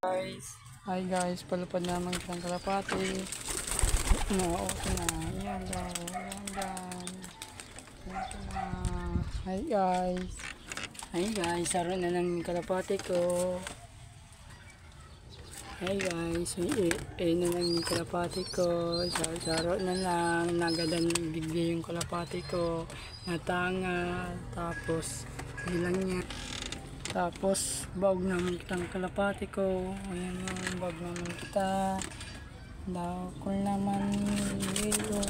Hi guys, palupad naman kitang kalapati. No, okay na. Yan daw. Yan dan. Ito na. Hi guys. Hi guys, saro na ng kalapati ko. Hi guys, na ng kalapati ko. Saro na lang. Nagadan bigay yung kalapati ko. Natangal. Tapos, bilang niya. Tapos, baog naman kitang kalapati ko. Ayan o, baog naman kita. Daw ko naman nilo.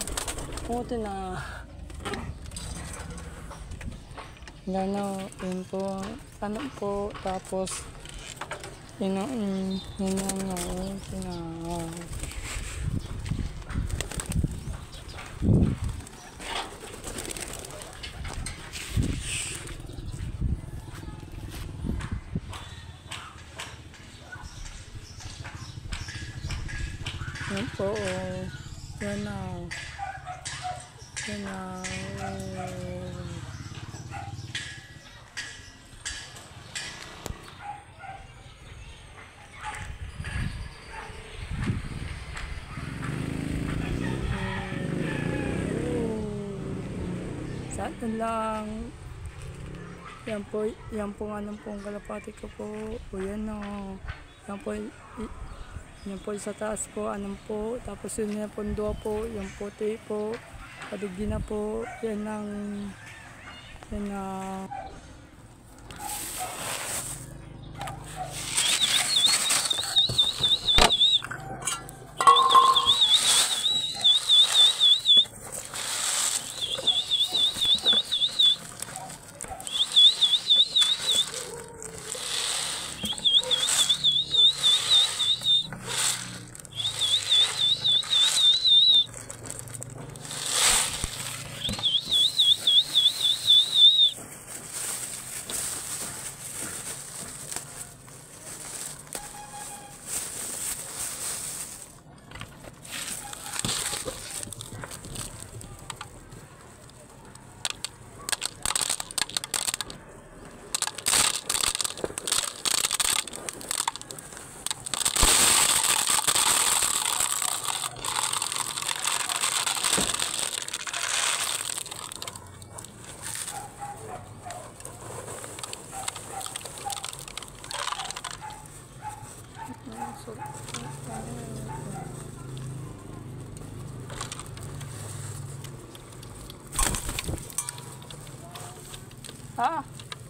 Puto na. Gano, yun po. Ano po. Tapos, yun na. Yan po, yan na. Yan na. Sana lang. Yan po anong pong kalapati ko po. O yan na. Yan po sa taas po, anong po, tapos yun yung pundo po, yung puti po, padigdi na po, yan ang, yan na.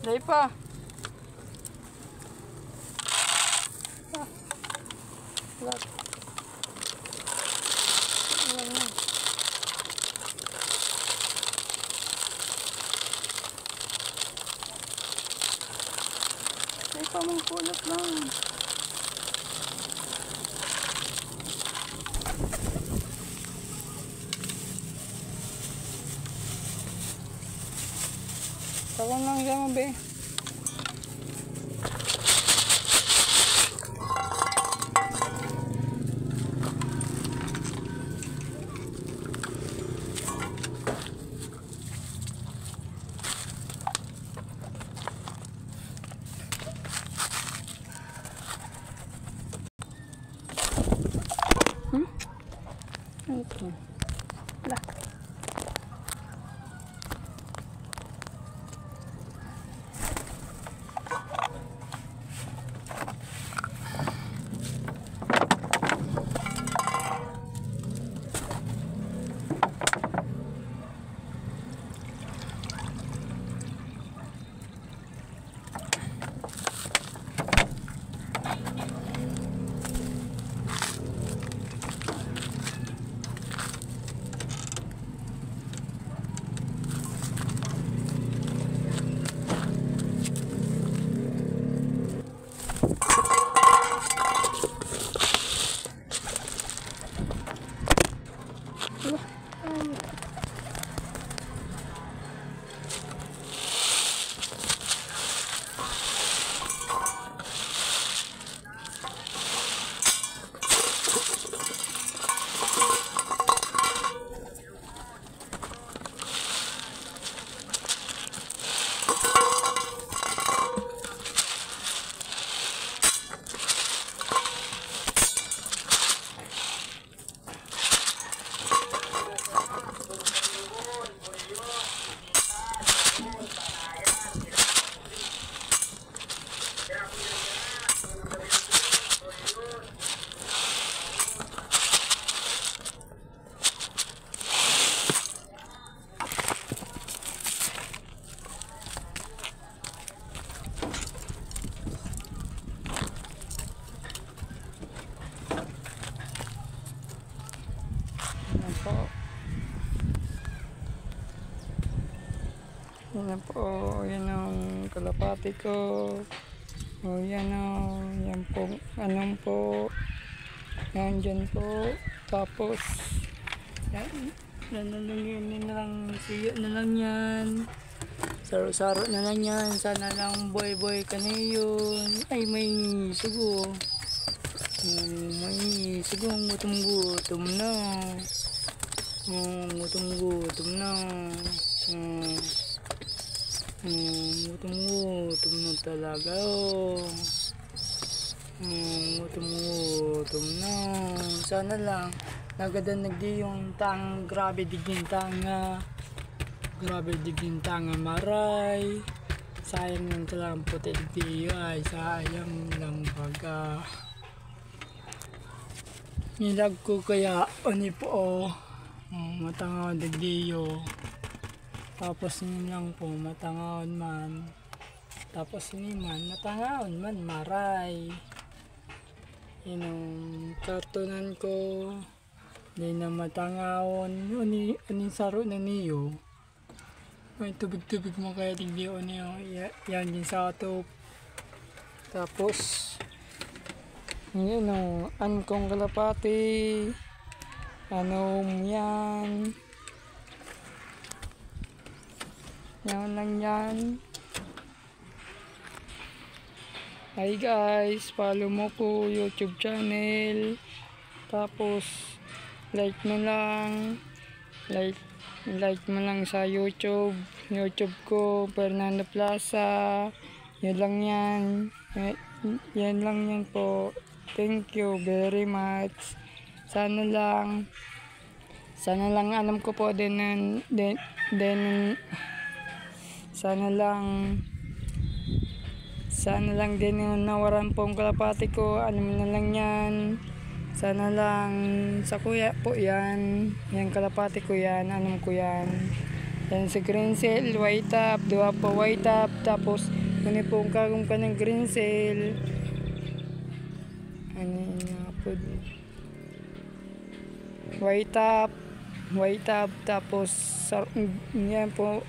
Dahil pa. Wala. Wala na. Dahil pa mong kulot lang. Tawang lang siya mo, be. Ito. Wala. Yan na po, yan ang kalapati ko. O yan o, yan po, anong po. Yan dyan po. Tapos, yan na lang yun na lang, siya na lang yan. Saro-saro na lang yan. Sana lang boy ka na yun. Ay, may sugo. May sugo, gutom na. Gutom na. Gutom na talaga. Gutom na. Sana lang nagadan nagdi yung tang grabe digin tanga. Grabe digin tanga maray. Sayang yung talang puti di ay sayang lang baga. Nilag ko kaya ani po matangawad digdiyo. Tapos yun lang po matangawad man. Tapos yun man matangawad man maray. Yun ang kartunan ko. Hindi na matangawon. Aning saro na niyo. May tubig mo kaya digdiyo niyo. Yan din sa atop. Tapos yun o. An kong kalapati. Anong yan. Yan lang yan. Hi guys, follow mo po YouTube channel. Tapos like mo lang. Like mo lang sa YouTube ko, Fernando Plaza. Yan lang yan. Yan lang yan po. Thank you very much. Sana lang alam ko po din sana lang din yung nawaran pong kalapati ko. Alam na lang yan. Sana lang sa kuya po yan. Yan kalapati ko yan. Alam ko yan. Yan si green cell, white top. Dua po white top. Tapos ano pong kagong ka ng green cell. Ano nga po. White top. Tapos yan po.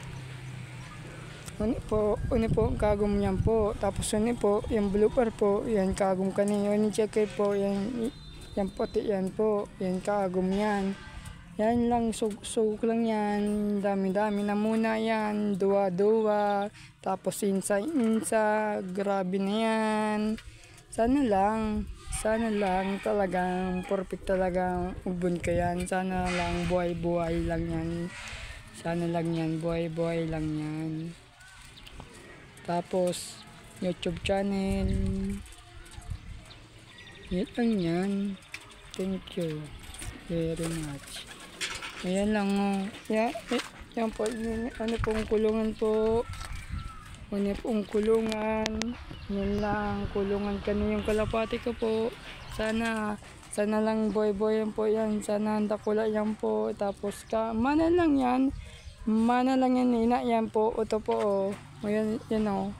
Ano po ang kagum niyan po. Tapos ano po, yung blooper po, yan kagum kanina. Yung checker po, yan puti yan po. Yan kagum yan. Yan lang, sug lang yan. Dami na muna yan. Dua. Tapos insa. Grabe na yan. Sana lang talagang perfect talagang ubon ka yan. Sana lang buhay lang yan. Sana lang yan, buhay lang yan. Tapos, YouTube channel. Yan lang yan. Thank you very much. Ayan lang o. Yan po. Ano pong kulungan po. Ano pong kulungan. Yan lang. Kulungan kanina yung kalapati ko po. Sana lang boy yan po yan. Sana dakula yan po. Tapos mana lang yan. Ina yan po. Ito po o. Yan o.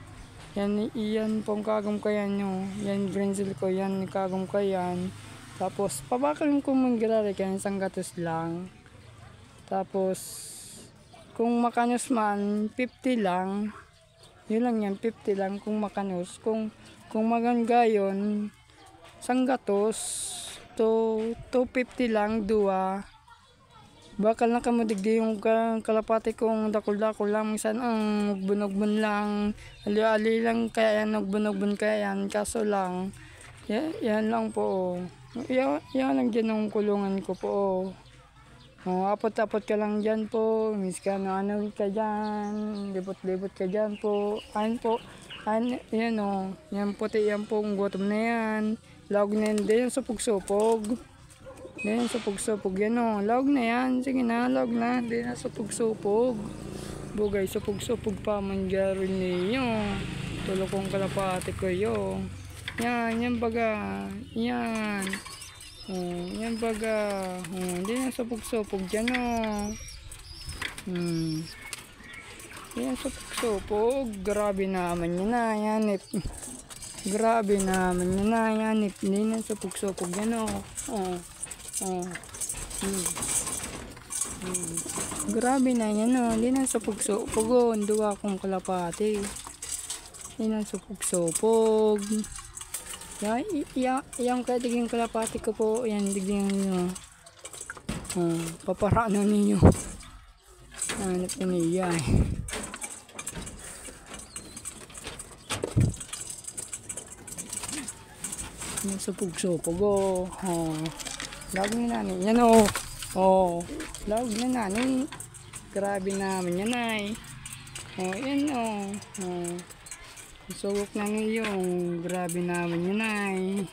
Yan pong kagum ko yan o. Yan brinzel ko yan. Kagum ko yan. Tapos pabakal ko manggirari kaya isang gatos lang. Tapos kung makanos man 50 lang. Yun lang yan 50 lang kung makanos. Kung maganggayon isang gatos to 250 lang dua. Bakal na kamudigdi yung kalapati kong dakol lang. Minsan ang bunog-bun lang. Ali-ali lang kaya yan. Nagbunog-bun kaya yan. Kaso lang. Yan lang po. Yan lang dyan ang kulungan ko po. Apot-apot ka lang dyan po. Miska ano ka dyan. Libot-libot ka dyan po. Ayan po. Yan o. Yan puti yan po. Gutom na yan. Lawag na yan din. Supog-supog. Yan, supog-supog yan o. Lawag na yan. Sige na, lawag na. Hindi na supog-supog. Bugay, supog-supog pa man garo niyo. Tulog kong kalapati ko yo. Yan baga. Yan. Yan baga. Hindi na supog-supog dyan o. Yan, supog-supog. Grabe naman yun na. Yan, grabe naman yun na. Yan, hindi na supog-supog yan o. Grabe na yan o. Hindi na supog-supog o. Duwa akong kalapati. Hindi na supog-supog. Yung kadiging kalapati ko po. Yan, diging nyo. Paparaan na ninyo. Hanap na niya eh. Yung supog-supog o. Lagi na nanin. Yan o. Lagi na nanin. Grabe naman yan ay. Yan o. Sugok na ngayon. Grabe naman yan ay.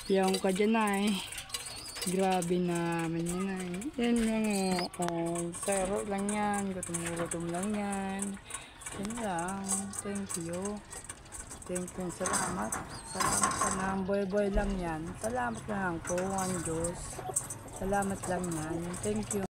Yung ka dyan ay. Grabe naman yan ay. Yan lang o. Sero lang yan. Gutom lang yan. Yan lang. Thank you. Salamat. Salamat ka lang. Boy lang yan. Salamat lang po. Ang Diyos. Salamat lang yan. Thank you.